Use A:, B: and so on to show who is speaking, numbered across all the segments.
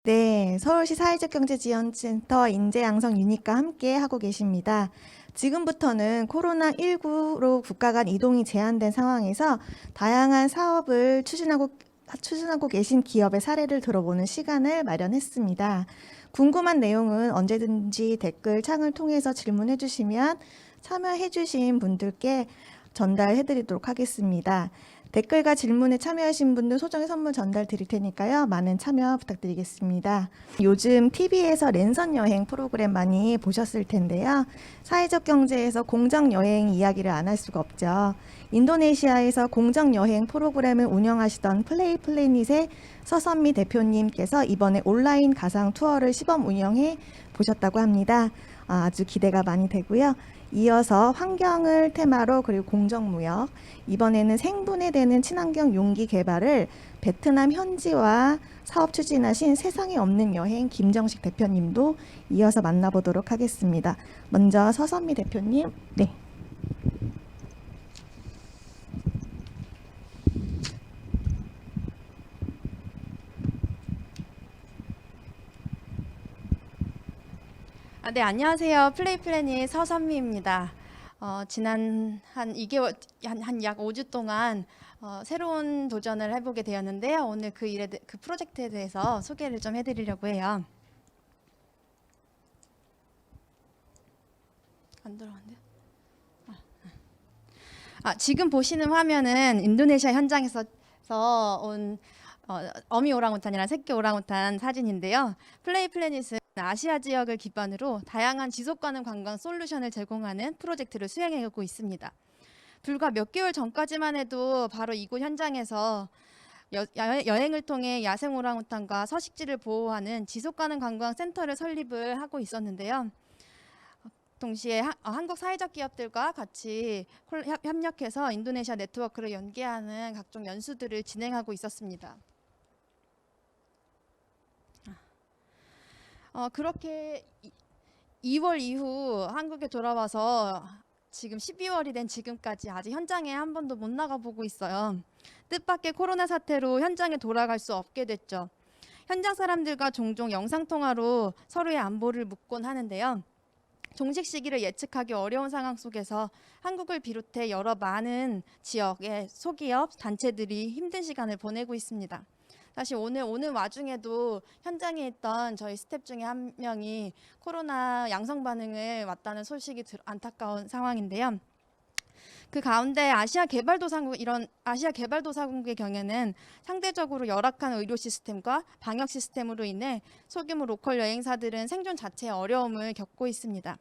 A: 네, 서울시 사회적경제지원센터 인재양성 유닛과 함께 하고 계십니다. 지금부터는 코로나19로 국가 간 이동이 제한된 상황에서 다양한 사업을 추진하고 계신 기업의 사례를 들어보는 시간을 마련했습니다. 궁금한 내용은 언제든지 댓글 창을 통해서 질문해 주시면 참여해 주신 분들께 전달해 드리도록 하겠습니다. 댓글과 질문에 참여하신 분들 소정의 선물 전달 드릴 테니까요. 많은 참여 부탁드리겠습니다. 요즘 TV에서 랜선 여행 프로그램 많이 보셨을 텐데요. 사회적 경제에서 공정 여행 이야기를 안 할 수가 없죠. 인도네시아에서 공정 여행 프로그램을 운영하시던 플레이 플래닛의 서선미 대표님께서 이번에 온라인 가상 투어를 시범 운영해 보셨다고 합니다. 아주 기대가 많이 되고요. 이어서 환경을 테마로 그리고 공정무역, 이번에는 생분해 되는 친환경 용기 개발을 베트남 현지와 사업 추진하신 세상에 없는 여행 김정식 대표님도 이어서 만나보도록 하겠습니다. 먼저 서선미 대표님. 네.
B: 네, 안녕하세요. 플레이 플래닛 서선미입니다. 지난 한 2개월, 한 약 5주 동안 새로운 도전을 해보게 되었는데요. 오늘 그 프로젝트에 대해서 소개를 좀 해드리려고 해요. 안 들어간대요? 지금 보시는 화면은 인도네시아 현장에서 온 어미 오랑우탄이랑 새끼 오랑우탄 사진인데요. 플레이 플래닛은 아시아 지역을 기반으로 다양한 지속 가능 관광 솔루션을 제공하는 프로젝트를 수행하고 있습니다. 불과 몇 개월 전까지만 해도 바로 이곳 현장에서 여행을 통해 야생 오랑우탄과 서식지를 보호하는 지속 가능 관광 센터를 설립을 하고 있었는데요. 동시에 한국 사회적 기업들과 같이 협력해서 인도네시아 네트워크를 연계하는 각종 연수들을 진행하고 있었습니다. 그렇게 2월 이후 한국에 돌아와서 지금 12월이 된 지금까지 아직 현장에 한 번도 못 나가보고 있어요. 뜻밖의 코로나 사태로 현장에 돌아갈 수 없게 됐죠. 현장 사람들과 종종 영상통화로 서로의 안보를 묻곤 하는데요. 종식 시기를 예측하기 어려운 상황 속에서 한국을 비롯해 여러 많은 지역의 소기업, 단체들이 힘든 시간을 보내고 있습니다. 사실 오늘 와중에도 현장에 있던 저희 스텝 중에 한 명이 코로나 양성 반응을 왔다는 소식이 안타까운 상황인데요. 그 가운데 아시아 개발도상국의 경우에는 상대적으로 열악한 의료 시스템과 방역 시스템으로 인해 소규모 로컬 여행사들은 생존 자체에 어려움을 겪고 있습니다.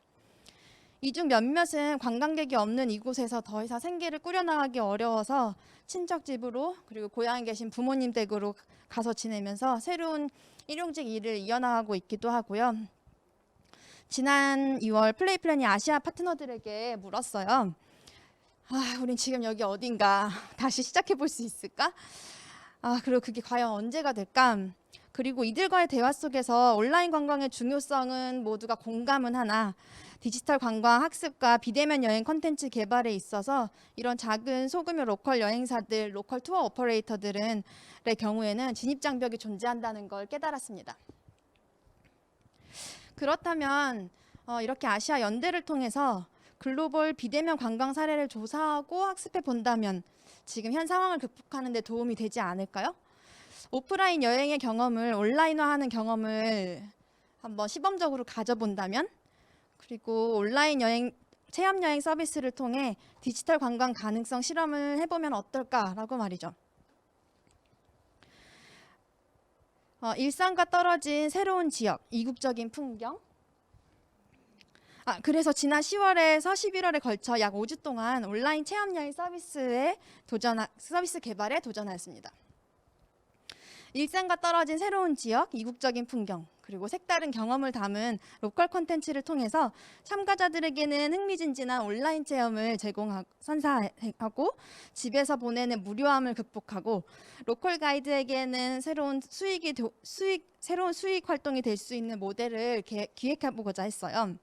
B: 이 중 몇몇은 관광객이 없는 이곳에서 더 이상 생계를 꾸려나가기 어려워서 친척 집으로 그리고 고향에 계신 부모님 댁으로 가서 지내면서 새로운 일용직 일을 이어나가고 있기도 하고요. 지난 2월 플레이 플랜이 아시아 파트너들에게 물었어요. 우린 지금 여기 어딘가 다시 시작해 볼 수 있을까? 그리고 그게 과연 언제가 될까? 그리고 이들과의 대화 속에서 온라인 관광의 중요성은 모두가 공감은 하나 디지털 관광 학습과 비대면 여행 콘텐츠 개발에 있어서 이런 작은 소규모 로컬 여행사들, 로컬 투어 오퍼레이터들의 경우에는 진입 장벽이 존재한다는 걸 깨달았습니다. 그렇다면 이렇게 아시아 연대를 통해서 글로벌 비대면 관광 사례를 조사하고 학습해 본다면 지금 현 상황을 극복하는 데 도움이 되지 않을까요? 오프라인 여행의 경험을 온라인화하는 경험을 한번 시범적으로 가져본다면, 그리고 온라인 체험 여행 서비스를 통해 디지털 관광 가능성 실험을 해보면 어떨까라고 말이죠. 일상과 떨어진 새로운 지역, 이국적인 풍경. 그래서 지난 10월에서 11월에 걸쳐 약 5주 동안 온라인 체험 여행 서비스 개발에 도전하였습니다. 일상과 떨어진 새로운 지역, 이국적인 풍경, 그리고 색다른 경험을 담은 로컬 콘텐츠를 통해서 참가자들에게는 흥미진진한 온라인 체험을 선사하고 집에서 보내는 무료함을 극복하고 로컬 가이드에게는 새로운 수익 활동이 될 수 있는 모델을 기획해보고자 했어요.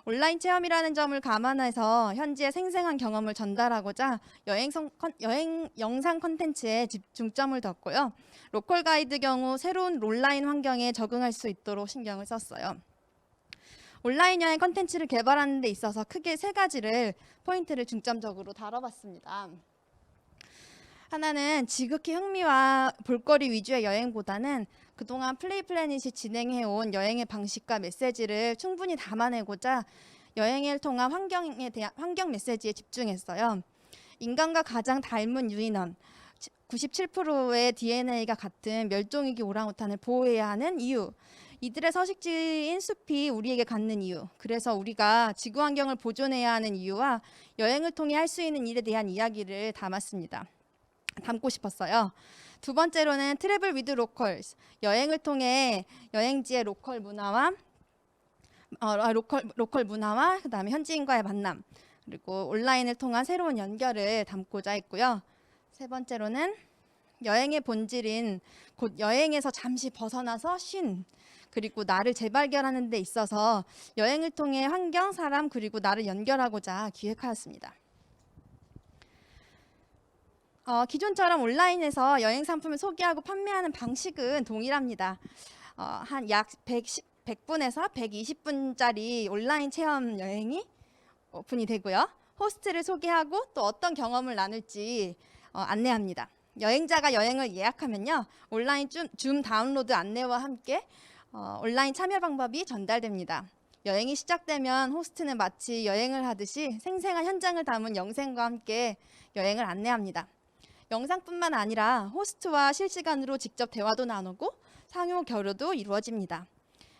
B: 온라인 체험이라는 점을 감안해서 현지의 생생한 경험을 전달하고자 여행 영상 콘텐츠에 중점을 뒀고요. 로컬 가이드 경우 새로운 온라인 환경에 적응할 수 있도록 신경을 썼어요. 온라인 여행 콘텐츠를 개발하는 데 있어서 크게 세 가지를 포인트를 중점적으로 다뤄봤습니다. 하나는 지극히 흥미와 볼거리 위주의 여행보다는 그동안 플레이 플래닛이 진행해온 여행의 방식과 메시지를 충분히 담아내고자 여행을 통한 환경에 대한 환경 메시지에 집중했어요. 인간과 가장 닮은 유인원, 97%의 DNA가 같은 멸종위기 오랑우탄을 보호해야 하는 이유, 이들의 서식지인 숲이 우리에게 갖는 이유, 그래서 우리가 지구 환경을 보존해야 하는 이유와 여행을 통해 할 수 있는 일에 대한 이야기를 담고 싶었어요. 두 번째로는 트래블 위드 로컬스, 여행을 통해 여행지의 로컬 문화와 그다음에 현지인과의 만남, 그리고 온라인을 통한 새로운 연결을 담고자 했고요. 세 번째로는 여행의 본질인 곧 여행에서 잠시 벗어나서 쉰, 그리고 나를 재발견하는 데 있어서 여행을 통해 환경, 사람, 그리고 나를 연결하고자 기획하였습니다. 기존처럼 온라인에서 여행 상품을 소개하고 판매하는 방식은 동일합니다. 한 약 100분에서 120분짜리 온라인 체험 여행이 오픈이 되고요. 호스트를 소개하고 또 어떤 경험을 나눌지 안내합니다. 여행자가 여행을 예약하면요, 온라인 줌 다운로드 안내와 함께 온라인 참여 방법이 전달됩니다. 여행이 시작되면 호스트는 마치 여행을 하듯이 생생한 현장을 담은 영상과 함께 여행을 안내합니다. 영상뿐만 아니라 호스트와 실시간으로 직접 대화도 나누고 상호 교류도 이루어집니다.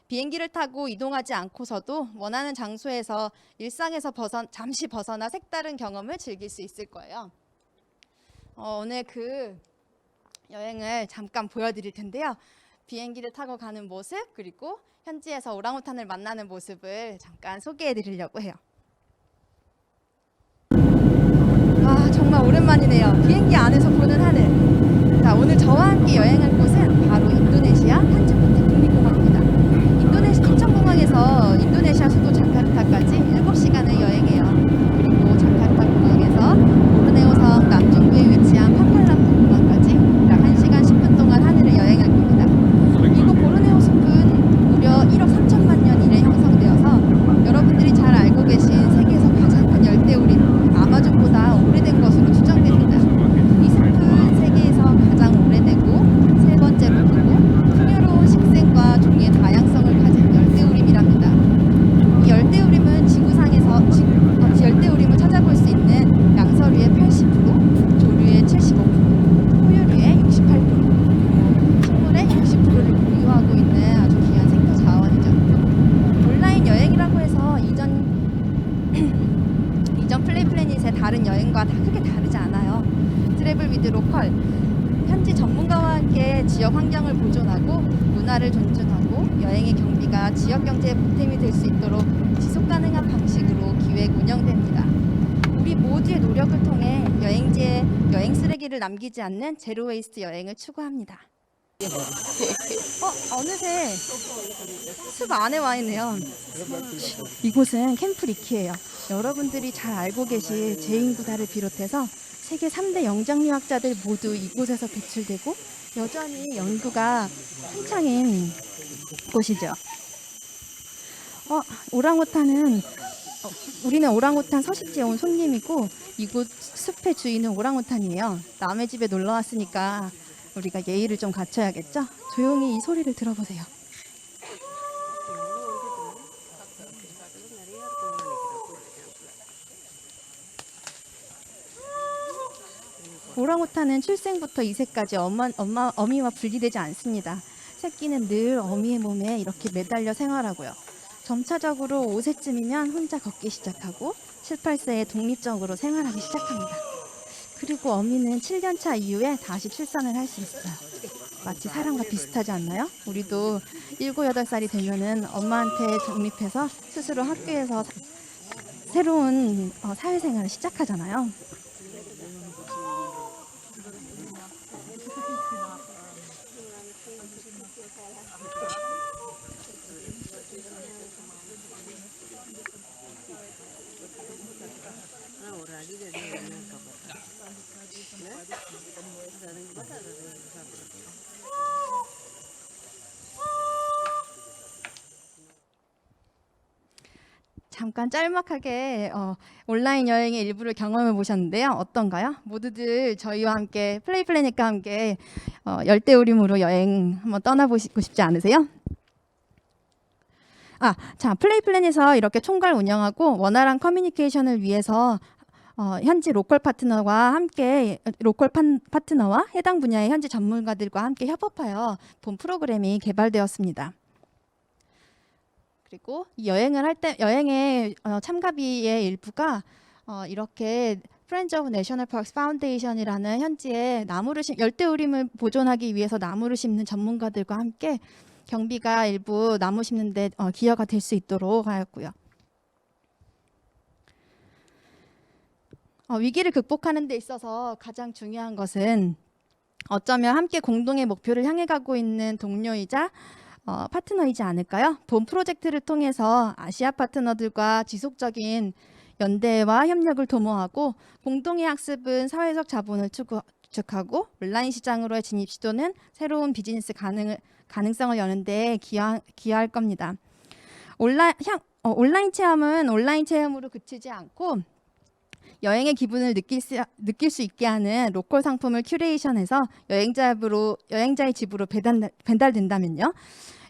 B: 비행기를 타고 이동하지 않고서도 원하는 장소에서 일상에서 잠시 벗어나 색다른 경험을 즐길 수 있을 거예요. 오늘 그 여행을 잠깐 보여드릴 텐데요. 비행기를 타고 가는 모습, 그리고 현지에서 오랑우탄을 만나는 모습을 잠깐 소개해드리려고 해요. 와, 정말 오랜만이네요. 비행기 안에서 보는 하늘. 자, 오늘 저와 함께 여행할 곳은 바로 인도네시아 탄주쿠트 국립공원입니다. 인도네시아 인천공항에서 인도네시아 수도 자카르타까지 7시간을 여행해요. 그리고 자카르타 공항에서 보르네오 섬 남중부에 위치한 파팔람푸 공항까지 약 1시간 10분 동안 하늘을 여행할 겁니다. 이곳 보르네오 숲은 무려 1억 3천만 년 이래 형성되어서 여러분들이 잘 알고 계신 세계에서 가장 큰 열대우림 아마존보다 오래된 것으로 추정됩니다. 이 숲은 세계에서 가장 오래되고 세 번째로 크고 풍요로운 식생과 종의 다양성을 가진 열대우림이랍니다. 이 열대우림은 열대우림을 찾아볼 수 있는 양서류의 80%, 조류의 75%, 포유류의 68%, 식물의 60%를 보유하고 있는 아주 귀한 생태 자원이죠. 온라인 여행이라고 해서 이전 플레이 플래닛의 다른 여행과 다 크게 다르지 않아요. 트래블 위드 로컬, 현지 전문가와 함께 지역 환경을 보존하고 문화를 존중하고 여행의 경비가 지역 경제의 보탬이 될 수 있도록 지속 가능한 방식으로 기획 운영됩니다. 우리 모두의 노력을 통해 여행지에 여행 쓰레기를 남기지 않는 제로 웨이스트 여행을 추구합니다. 어느새 숲 안에 와 있네요. 이곳은 캠프 리키예요. 여러분들이 잘 알고 계실 제인 구다를 비롯해서 세계 3대 영장류학자들 모두 이곳에서 배출되고 여전히 연구가 한창인 곳이죠. 우리는 오랑우탄 서식지에 온 손님이고 이곳 숲의 주인은 오랑우탄이에요. 남의 집에 놀러 왔으니까 우리가 예의를 좀 갖춰야겠죠? 조용히 이 소리를 들어보세요. 오랑우탄은 출생부터 이세까지 어미와 분리되지 않습니다. 새끼는 늘 어미의 몸에 이렇게 매달려 생활하고요. 점차적으로 5세쯤이면 혼자 걷기 시작하고 7, 8세에 독립적으로 생활하기 시작합니다. 그리고 어미는 7년차 이후에 다시 출산을 할 수 있어요. 마치 사람과 비슷하지 않나요? 우리도 7, 8살이 되면은 엄마한테 독립해서 스스로 학교에서 새로운 사회생활을 시작하잖아요. 잠깐 짤막하게 온라인 여행의 일부를 경험해 보셨는데요. 어떤가요? 모두들 저희와 함께 플레이 플래닛과 함께 열대우림으로 여행 한번 떠나보시고 싶지 않으세요? 자, 플레이 플래닛에서 이렇게 총괄 운영하고 원활한 커뮤니케이션을 위해서 현지 로컬 파트너와 함께 파트너와 해당 분야의 현지 전문가들과 함께 협업하여 본 프로그램이 개발되었습니다. 그리고 이 여행을 할 때 여행의 참가비의 일부가 이렇게 프렌즈 오브 내셔널 파크스 파운데이션이라는 현지의 열대우림을 보존하기 위해서 나무를 심는 전문가들과 함께 경비가 일부 나무 심는 데 기여가 될 수 있도록 하였고요. 위기를 극복하는 데 있어서 가장 중요한 것은 어쩌면 함께 공동의 목표를 향해 가고 있는 동료이자 파트너이지 않을까요? 본 프로젝트를 통해서 아시아 파트너들과 지속적인 연대와 협력을 도모하고 공동의 학습은 사회적 자본을 구축하고 온라인 시장으로의 진입 시도는 새로운 비즈니스 가능성을 여는 데 기여할 겁니다. 온라인 체험은 온라인 체험으로 그치지 않고 여행의 기분을 느낄 수 있게 하는 로컬 상품을 큐레이션해서 여행자의 집으로 배달된다면요.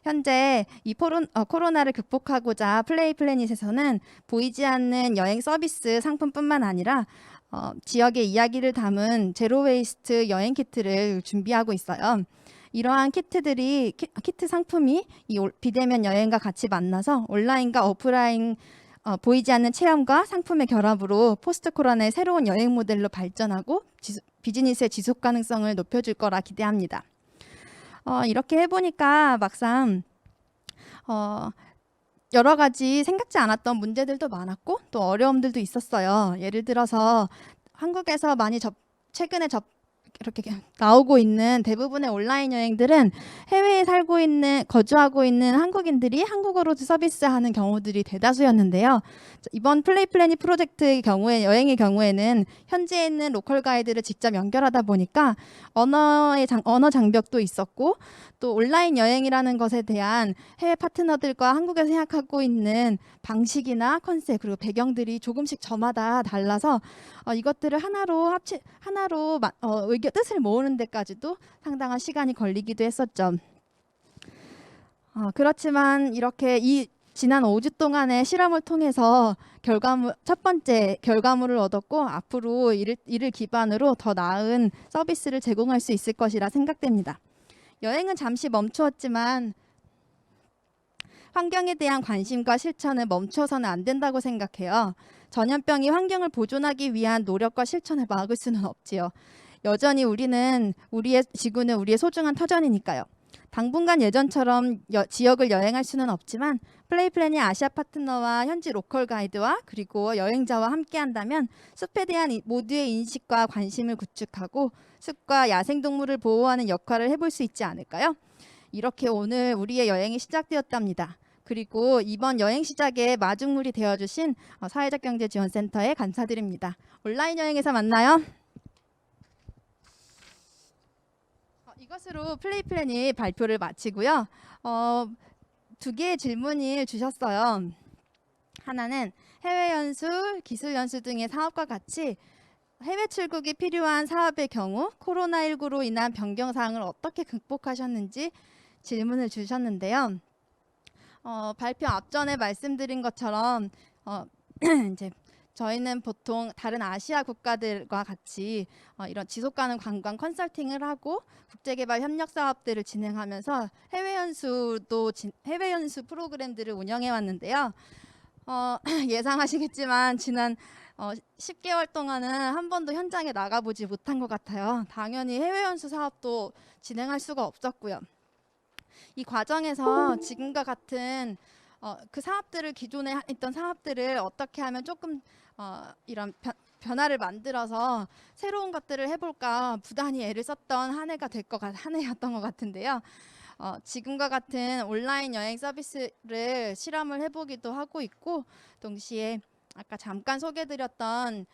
B: 현재 이 코로나를 극복하고자 플레이 플래닛에서는 보이지 않는 여행 서비스 상품뿐만 아니라 지역의 이야기를 담은 제로 웨이스트 여행 키트를 준비하고 있어요. 이러한 키트 상품이 이 비대면 여행과 같이 만나서 온라인과 오프라인 보이지 않는 체험과 상품의 결합으로 포스트 코로나의 새로운 여행 모델로 발전하고 비즈니스의 지속 가능성을 높여줄 거라 기대합니다. 이렇게 해보니까 막상 여러 가지 생각지 않았던 문제들도 많았고 또 어려움들도 있었어요. 예를 들어서 한국에서 최근에 이렇게 나오고 있는 대부분의 온라인 여행들은 해외에 거주하고 있는 한국인들이 한국어로 서비스하는 경우들이 대다수였는데요. 이번 플레이 플래닛 프로젝트의 여행의 경우에는 현지에 있는 로컬 가이드를 직접 연결하다 보니까 언어 장벽도 있었고 또 온라인 여행이라는 것에 대한 해외 파트너들과 한국에서 생각하고 있는 방식이나 컨셉 그리고 배경들이 조금씩 저마다 달라서 이것들을 하나로 뜻을 모으는 데까지도 상당한 시간이 걸리기도 했었죠. 그렇지만 이렇게 지난 5주 동안의 실험을 통해서 첫 번째 결과물을 얻었고 앞으로 이를 기반으로 더 나은 서비스를 제공할 수 있을 것이라 생각됩니다. 여행은 잠시 멈추었지만 환경에 대한 관심과 실천은 멈춰서는 안 된다고 생각해요. 전염병이 환경을 보존하기 위한 노력과 실천을 막을 수는 없지요. 여전히 우리의 지구는 우리의 소중한 터전이니까요. 당분간 예전처럼 지역을 여행할 수는 없지만 플레이 플래닛 아시아 파트너와 현지 로컬 가이드와 그리고 여행자와 함께 한다면 숲에 대한 모두의 인식과 관심을 구축하고 숲과 야생동물을 보호하는 역할을 해볼 수 있지 않을까요? 이렇게 오늘 우리의 여행이 시작되었답니다. 그리고 이번 여행 시작에 마중물이 되어주신 사회적 경제 지원센터에 감사드립니다. 온라인 여행에서 만나요. 이것으로 플레이 플래닛 발표를 마치고요. 2개의 질문을 주셨어요. 하나는 해외 연수, 기술 연수 등의 사업과 같이 해외 출국이 필요한 사업의 경우 코로나19로 인한 변경 사항을 어떻게 극복하셨는지 질문을 주셨는데요. 발표 앞전에 말씀드린 것처럼 이제 저희는 보통 다른 아시아 국가들과 같이 이런 지속가능 관광 컨설팅을 하고 국제개발 협력 사업들을 진행하면서 해외 연수 프로그램들을 운영해 왔는데요. 예상하시겠지만 지난 10개월 동안은 한 번도 현장에 나가보지 못한 것 같아요. 당연히 해외 연수 사업도 진행할 수가 없었고요. 이 과정에서 지금과 같은 그 사업들을 기존에 했던 사업들을 어떻게 하면 조금 이런 변화를 만들어서 새로운 것들을 해볼까 부단히 애를 썼던 한 해였던 것 같은데요. 지금과 같은 온라인 여행 서비스를 실험을 해보기도 하고 있고 동시에 아까 잠깐 소개드렸던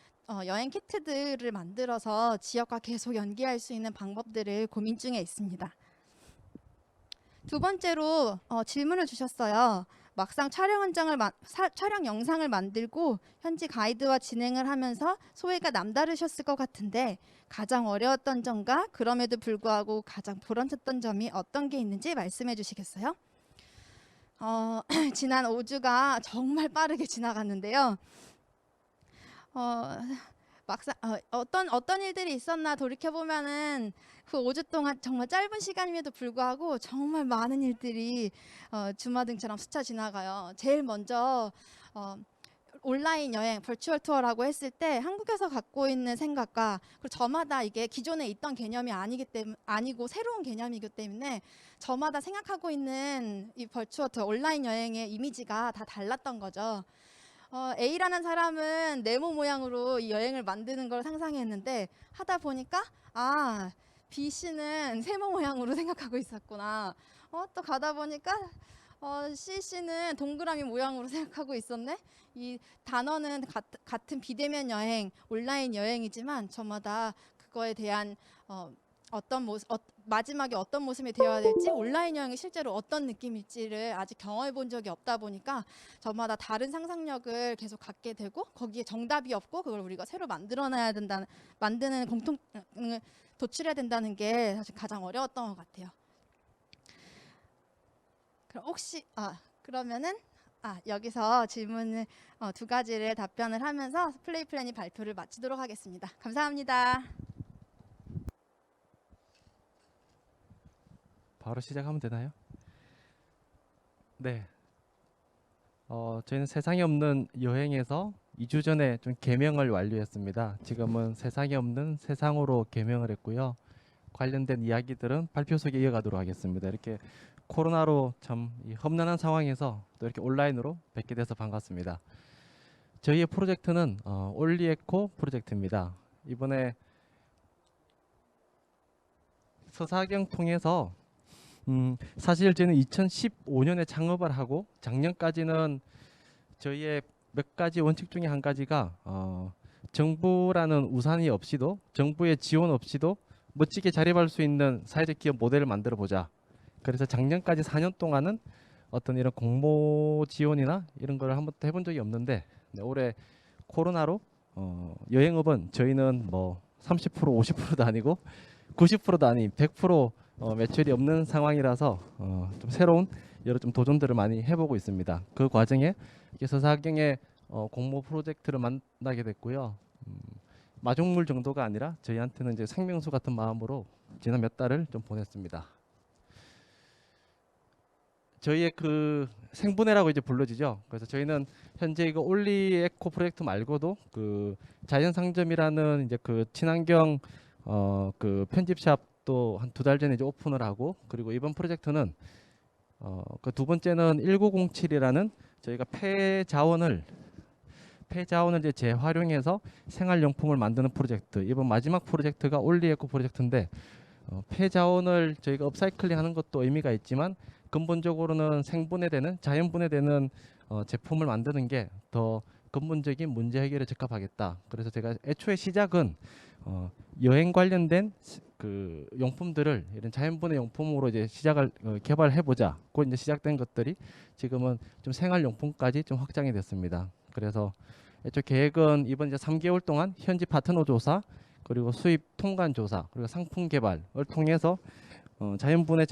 B: 여행 키트들을 만들어서 지역과 계속 연계할 수 있는 방법들을 고민 중에 있습니다. 두 번째로 질문을 주셨어요. 막상 촬영 영상을 만들고 현지 가이드와 진행을 하면서 소회가 남다르셨을 것 같은데 가장 어려웠던 점과 그럼에도 불구하고 가장 보람찼던 점이 어떤 게 있는지 말씀해 주시겠어요? 지난 5주가 정말 빠르게 지나갔는데요. 막상 어떤 일들이 있었나 돌이켜 보면은 그 5주 동안 정말 짧은 시간임에도 불구하고 정말 많은 일들이 주마등처럼 스쳐 지나가요. 제일 먼저 온라인 여행, 버추얼 투어라고 했을 때 한국에서 갖고 있는 생각과 그리고 저마다 이게 기존에 있던 개념이 아니고 새로운 개념이기 때문에 저마다 생각하고 있는 이 버추얼 투어, 온라인 여행의 이미지가 다 달랐던 거죠. A라는 사람은 네모 모양으로 이 여행을 만드는 걸 상상했는데 하다 보니까 B 씨는 세모 모양으로 생각하고 있었구나. 또 가다 보니까 C 씨는 동그라미 모양으로 생각하고 있었네. 이 단어는 같은 비대면 여행, 온라인 여행이지만 저마다 그거에 대한 마지막에 어떤 모습이 되어야 될지, 온라인 여행이 실제로 어떤 느낌일지를 아직 경험해 본 적이 없다 보니까 저마다 다른 상상력을 계속 갖게 되고 거기에 정답이 없고 그걸 우리가 새로 만드는 공통을 도출해야 된다는 게 사실 가장 어려웠던 것 같아요. 그럼 혹시 그러면은 여기서 질문을 두 가지를 답변을 하면서 플레이 플래닛 발표를 마치도록 하겠습니다. 감사합니다.
C: 바로 시작하면 되나요? 네. 저희는 세상에 없는 여행에서 2주 전에 좀 개명을 완료했습니다. 지금은 세상에 없는 세상으로 개명을 했고요. 관련된 이야기들은 발표 속에 이어가도록 하겠습니다. 이렇게 코로나로 참 험난한 상황에서 또 이렇게 온라인으로 뵙게 돼서 반갑습니다. 저희의 프로젝트는 올리에코 프로젝트입니다. 이번에 서사경 통해서 사실 저는 2015년에 창업을 하고 작년까지는 저희의 몇 가지 원칙 중에 한 가지가 정부라는 우산이 없이도, 정부의 지원 없이도 멋지게 자립할 수 있는 사회적 기업 모델을 만들어 보자. 그래서 작년까지 4년 동안은 어떤 이런 공모 지원이나 이런 걸 한 번도 해본 적이 없는데 올해 코로나로 여행업은 저희는 뭐 30%, 50%도 아니고 90%도 아닌 100% 매출이 없는 상황이라서 좀 새로운 여러 좀 도전들을 많이 해보고 있습니다. 그 과정에 서사경의 공모 프로젝트를 만나게 됐고요. 마중물 정도가 아니라 저희한테는 이제 생명수 같은 마음으로 지난 몇 달을 좀 보냈습니다. 저희의 그 생분해라고 이제 불러지죠. 그래서 저희는 현재 이거 올리에코 프로젝트 말고도 그 자연상점이라는 이제 그 친환경 그 편집샵도 한 2달 전에 이제 오픈을 하고, 그리고 이번 프로젝트는 그 두 번째는 1907이라는 저희가 폐자원을 이제 재활용해서 생활용품을 만드는 프로젝트. 이번 마지막 프로젝트가 올리에코 프로젝트인데 폐자원을 저희가 업사이클링하는 것도 의미가 있지만 근본적으로는 생분해되는 자연분해되는 제품을 만드는 게 더 근본적인 문제 해결에 적합하겠다. 그래서 제가 애초에 시작은 여행 관련된 그 용품들을 이런 자연분해 용품으로 이제 시작을 개발해 보자. 그 이제 시작된 것들이 지금은 좀 생활용품까지 좀 확장이 됐습니다. 그래서 애초 계획은 이번 이제 3개월 동안 현지 파트너 조사, 그리고 수입 통관 조사, 그리고 상품 개발을 통해서 자연분해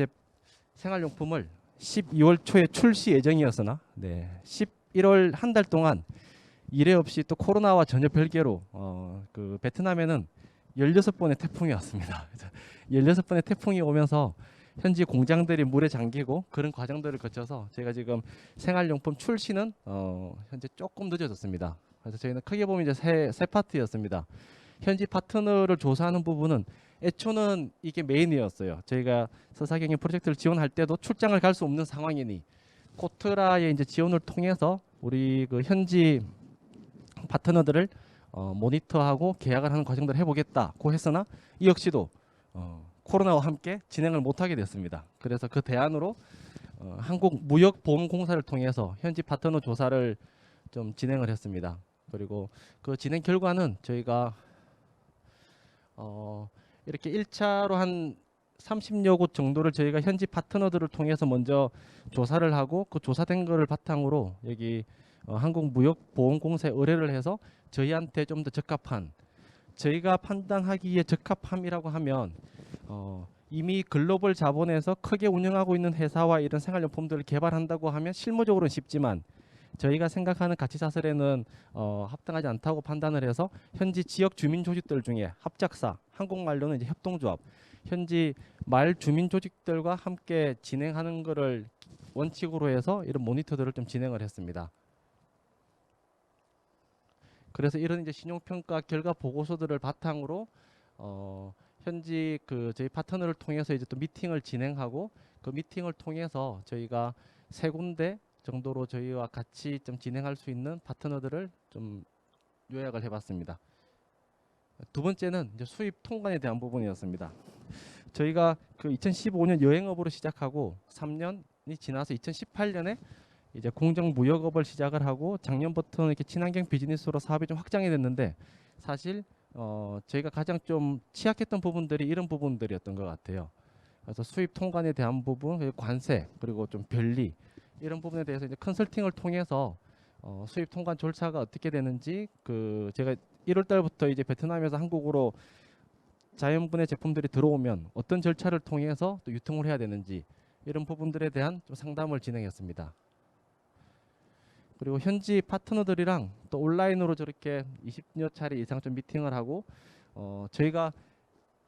C: 생활용품을 12월 초에 출시 예정이었으나 11월 한 달 동안 이례 없이 또 코로나와 전혀 별개로 그 베트남에는 16번의 태풍이 왔습니다. 16번의 태풍이 오면서 현지 공장들이 물에 잠기고 그런 과정들을 거쳐서 제가 지금 생활용품 출시는 현재 조금 늦어졌습니다. 그래서 저희는 크게 보면 이제 세 파트였습니다. 현지 파트너를 조사하는 부분은 애초는 이게 메인이었어요. 저희가 서사경의 프로젝트를 지원할 때도 출장을 갈 수 없는 상황이니 코트라의 이제 지원을 통해서 우리 그 현지 파트너들을 모니터하고 계약을 하는 과정들을 해보겠다고 했으나 이 역시도 코로나와 함께 진행을 못하게 됐습니다. 그래서 그 대안으로 한국무역보험공사를 통해서 현지 파트너 조사를 좀 진행을 했습니다. 그리고 그 진행 결과는 저희가 이렇게 1차로 한 30여 곳 정도를 저희가 현지 파트너들을 통해서 먼저 조사를 하고 그 조사된 거를 바탕으로 여기 한국무역보험공사에 의뢰를 해서 저희한테 좀 더 적합한, 저희가 판단하기에 적합함이라고 하면 이미 글로벌 자본에서 크게 운영하고 있는 회사와 이런 생활용품들을 개발한다고 하면 실무적으로는 쉽지만 저희가 생각하는 가치 사슬에는 합당하지 않다고 판단을 해서 현지 지역 주민 조직들 중에 합작사, 한국말로는 이제 협동조합, 현지 말 주민 조직들과 함께 진행하는 것을 원칙으로 해서 이런 모니터들을 좀 진행을 했습니다. 그래서 이런 이제 신용평가 결과 보고서들을 바탕으로 현지 그 저희 파트너를 통해서 이제 또 미팅을 진행하고 그 미팅을 통해서 저희가 3군데 정도로 저희와 같이 좀 진행할 수 있는 파트너들을 좀 요약을 해봤습니다. 두 번째는 이제 수입 통관에 대한 부분이었습니다. 저희가 그 2015년 여행업으로 시작하고 3년이 지나서 2018년에 이제 공정무역업을 시작을 하고 작년부터는 이렇게 친환경 비즈니스로 사업이 좀 확장이 됐는데 사실 저희가 가장 좀 취약했던 부분들이 이런 부분들이었던 것 같아요. 그래서 수입 통관에 대한 부분, 그리고 관세, 그리고 좀 변리 이런 부분에 대해서 이제 컨설팅을 통해서 수입 통관 절차가 어떻게 되는지 그 제가 1월 달부터 이제 베트남에서 한국으로 자연분해 제품들이 들어오면 어떤 절차를 통해서 또 유통을 해야 되는지 이런 부분들에 대한 좀 상담을 진행했습니다. 그리고 현지 파트너들이랑 또 온라인으로 저렇게 20여 차례 이상 좀 미팅을 하고 저희가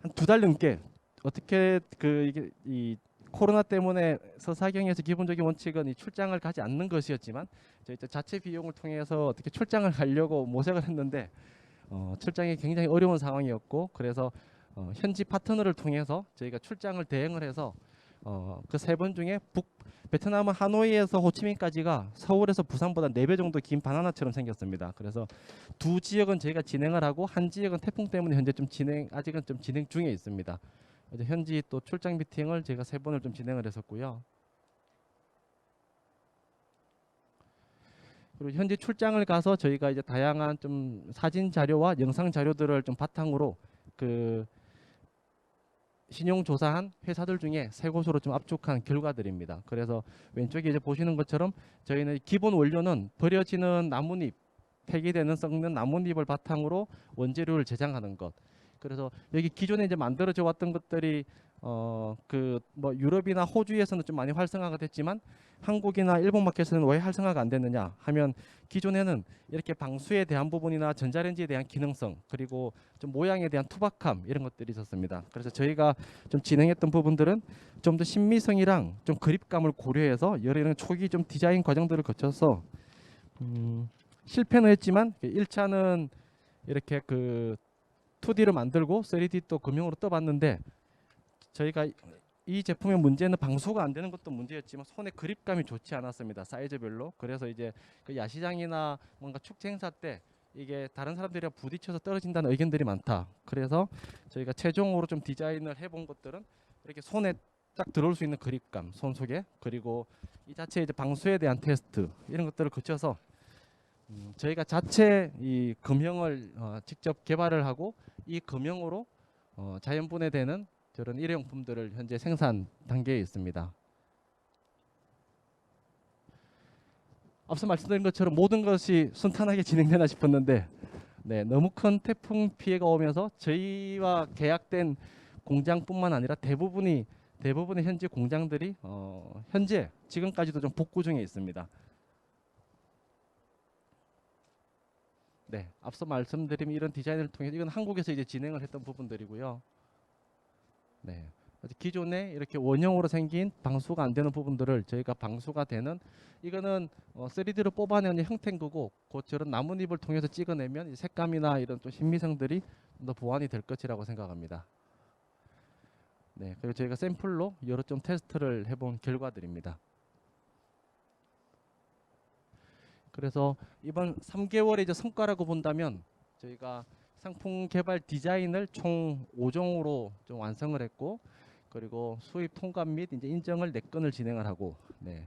C: 한 2달 넘게 어떻게 그 이게 이 코로나 때문에 서사경에서 기본적인 원칙은 이 출장을 가지 않는 것이었지만 저희 자체 비용을 통해서 어떻게 출장을 가려고 모색을 했는데 출장이 굉장히 어려운 상황이었고 그래서 현지 파트너를 통해서 저희가 출장을 대행을 해서 그 3번 중에 베트남은 하노이에서 호치민까지가 서울에서 부산보다 4배 정도 긴 바나나처럼 생겼습니다. 그래서 2 지역은 저희가 진행을 하고 한 지역은 태풍 때문에 현재 좀 아직은 좀 진행 중에 있습니다. 이제 현지 또 출장 미팅을 제가 3번을 좀 진행을 했었고요. 그리고 현지 출장을 가서 저희가 이제 다양한 좀 사진 자료와 영상 자료들을 좀 바탕으로 그 신용 조사한 회사들 중에 3곳으로 좀 압축한 결과들입니다. 그래서 왼쪽에 이제 보시는 것처럼 저희는 기본 원료는 버려지는 나뭇잎, 폐기되는 썩는 나뭇잎을 바탕으로 원재료를 제작하는 것. 그래서 여기 기존에 이제 만들어져 왔던 것들이 그 뭐 유럽이나 호주에서는 좀 많이 활성화가 됐지만 한국이나 일본 마켓에서는 왜 활성화가 안 됐느냐 하면 기존에는 이렇게 방수에 대한 부분이나 전자레인지에 대한 기능성 그리고 좀 모양에 대한 투박함 이런 것들이 있었습니다. 그래서 저희가 좀 진행했던 부분들은 좀 더 신미성이랑 좀 그립감을 고려해서 여러 이런 초기 좀 디자인 과정들을 거쳐서 실패는 했지만 1차는 이렇게 그 2D를 만들고 3D 또 금형으로 떠봤는데 저희가 이 제품의 문제는 방수가 안 되는 것도 문제였지만 손의 그립감이 좋지 않았습니다. 사이즈별로. 그래서 이제 그 야시장이나 뭔가 축제 행사 때 이게 다른 사람들이랑 부딪혀서 떨어진다는 의견들이 많다. 그래서 저희가 최종으로 좀 디자인을 해본 것들은 이렇게 손에 딱 들어올 수 있는 그립감, 손 속에 그리고 이 자체 이제 방수에 대한 테스트 이런 것들을 거쳐서 저희가 자체 이 금형을 직접 개발을 하고 이 금형으로 자연분해되는 저런 일회용품들을 현재 생산 단계에 있습니다. 앞서 말씀드린 것처럼 모든 것이 순탄하게 진행되나 싶었는데 네, 너무 큰 태풍 피해가 오면서 저희와 계약된 공장뿐만 아니라 대부분의 현지 공장들이 현재 지금까지도 좀 복구 중에 있습니다. 네, 앞서 말씀드린 이런 디자인을 통해 이건 한국에서 이제 진행을 했던 부분들이고요. 네, 기존에 이렇게 원형으로 생긴 방수가 안 되는 부분들을 저희가 방수가 되는 이거는 3D로 뽑아내는 형태인 거고 저런 나뭇잎을 통해서 찍어내면 색감이나 이런 또 신미성들이 더 보완이 될 것이라고 생각합니다. 네, 그리고 저희가 샘플로 여러 좀 테스트를 해본 결과들입니다. 그래서 이번 3개월의 이제 성과라고 본다면 저희가 상품 개발 디자인을 총 5종으로 좀 완성을 했고 그리고 수입 통관 및 이제 인정을 4건을 진행을 하고 네.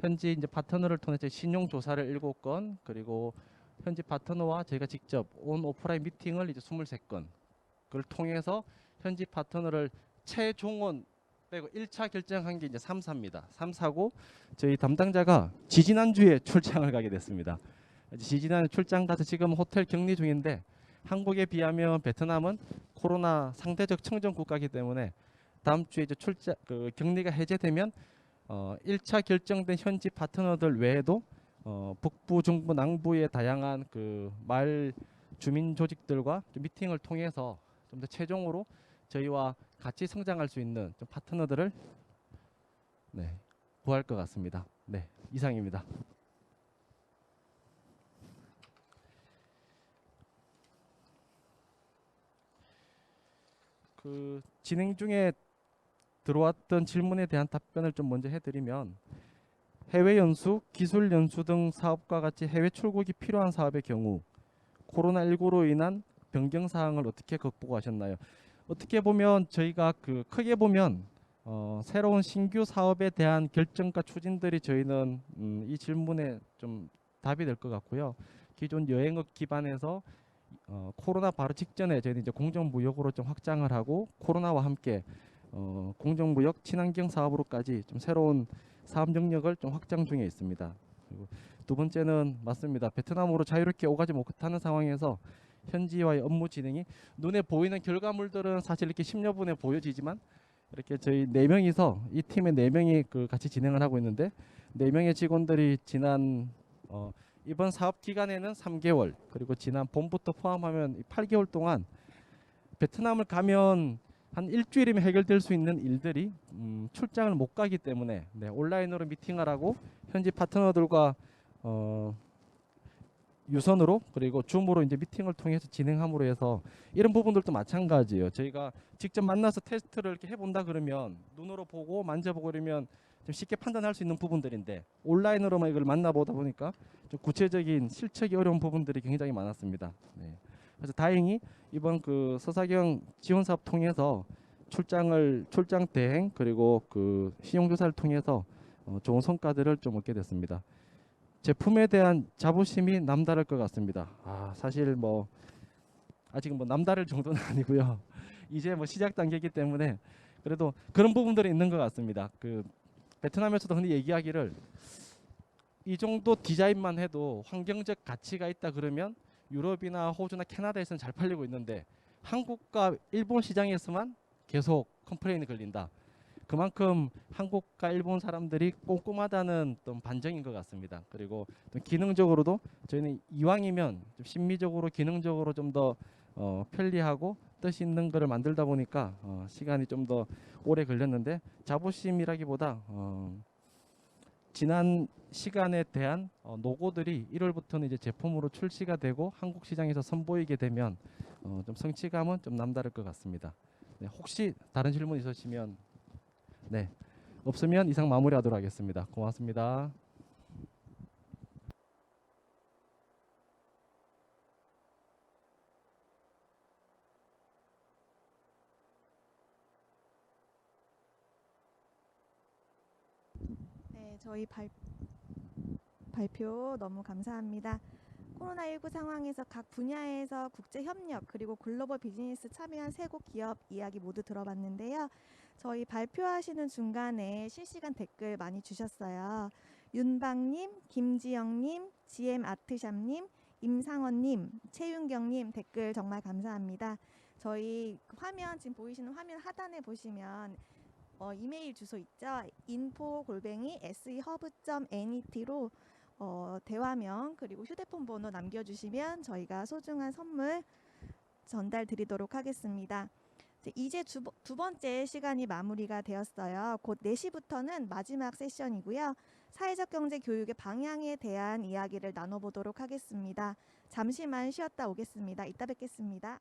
C: 현지 이제 파트너를 통해서 신용 조사를 7건 그리고 현지 파트너와 저희가 직접 온 오프라인 미팅을 이제 23건 그걸 통해서 현지 파트너를 최종원 빼고 1차 결정한 게 이제 3사입니다. 3사고 저희 담당자가 지지난주에 출장을 가게 됐습니다. 지지난 출장 가서 지금 호텔 격리 중인데 한국에 비하면 베트남은 코로나 상대적 청정 국가이기 때문에 다음 주에 이제 출장 격리가 해제되면 1차 결정된 현지 파트너들 외에도 북부, 중부, 남부의 다양한 그 마을 주민 조직들과 좀 미팅을 통해서 좀 더 최종으로 저희와 같이 성장할 수 있는 좀 파트너들을 구할 것 같습니다. 네, 이상입니다. 그 진행 중에 들어왔던 질문에 대한 답변을 좀 먼저 해드리면 해외 연수, 기술 연수 등 사업과 같이 해외 출국이 필요한 사업의 경우 코로나19로 인한 변경 사항을 어떻게 극복하셨나요? 어떻게 보면 저희가 크게 보면 새로운 신규 사업에 대한 결정과 추진들이 저희는 이 질문에 좀 답이 될 것 같고요. 기존 여행업 기반에서 코로나 바로 직전에 저희는 이제 공정무역으로 좀 확장을 하고 코로나와 함께 공정무역 친환경 사업으로까지 좀 새로운 사업 영역을 좀 확장 중에 있습니다. 그리고 두 번째는 맞습니다. 베트남으로 자유롭게 오가지 못하는 상황에서 현지와의 업무 진행이 눈에 보이는 결과물들은 사실 이렇게 10여 분에 보여지지만 이렇게 저희 4명이서 이 팀의 4명이 같이 진행을 하고 있는데 4명의 직원들이 지난 이번 사업 기간에는 3개월 그리고 지난 봄부터 포함하면 8개월 동안 베트남을 가면 한 일주일이면 해결될 수 있는 일들이 출장을 못 가기 때문에 온라인으로 미팅을 하고 현지 파트너들과 유선으로 그리고 줌으로 이제 미팅을 통해서 진행함으로 해서 이런 부분들도 마찬가지예요. 저희가 직접 만나서 테스트를 이렇게 해본다 그러면 눈으로 보고 만져보고 그러면 좀 쉽게 판단할 수 있는 부분들인데 온라인으로만 이걸 만나보다 보니까 좀 구체적인 실측이 어려운 부분들이 굉장히 많았습니다. 네. 그래서 다행히 이번 서사경 지원 사업 통해서 출장 대행 그리고 신용 조사를 통해서 좋은 성과들을 좀 얻게 됐습니다. 제품에 대한 자부심이 남다를 것 같습니다. 사실 아직 남다를 정도는 아니고요. 이제 시작 단계이기 때문에 그래도 그런 부분들이 있는 것 같습니다. 베트남에서도 흔히 얘기하기를 이 정도 디자인만 해도 환경적 가치가 있다 그러면 유럽이나 호주나 캐나다에서는 잘 팔리고 있는데 한국과 일본 시장에서만 계속 컴플레인이 걸린다. 그만큼 한국과 일본 사람들이 꼼꼼하다는 또 반증인 것 같습니다. 그리고 또 기능적으로도 저희는 이왕이면 좀 심미적으로 기능적으로 좀 더 편리하고 뜻 있는 거를 만들다 보니까 시간이 좀 더 오래 걸렸는데 자부심이라기보다 지난 시간에 대한 노고들이 1월부터는 이제 제품으로 출시가 되고 한국 시장에서 선보이게 되면 좀 성취감은 좀 남다를 것 같습니다. 네, 혹시 다른 질문 있으시면 네, 없으면 이상 마무리하도록 하겠습니다. 고맙습니다.
A: 네, 저희 발표 너무 감사합니다. 코로나19 상황에서 각 분야에서 국제 협력 그리고 글로벌 비즈니스 참여한 세국 기업 이야기 모두 들어봤는데요. 저희 발표하시는 중간에 실시간 댓글 많이 주셨어요. 윤박님, 김지영님, GM아트샵님, 임상원님, 최윤경님 댓글 정말 감사합니다. 저희 화면 지금 보이시는 화면 하단에 보시면 이메일 주소 있죠? info@sehub.net로 대화명 그리고 휴대폰 번호 남겨주시면 저희가 소중한 선물 전달 드리도록 하겠습니다. 이제 두 번째 시간이 마무리가 되었어요. 곧 4시부터는 마지막 세션이고요. 사회적 경제 교육의 방향에 대한 이야기를 나눠보도록 하겠습니다. 잠시만 쉬었다 오겠습니다. 이따 뵙겠습니다.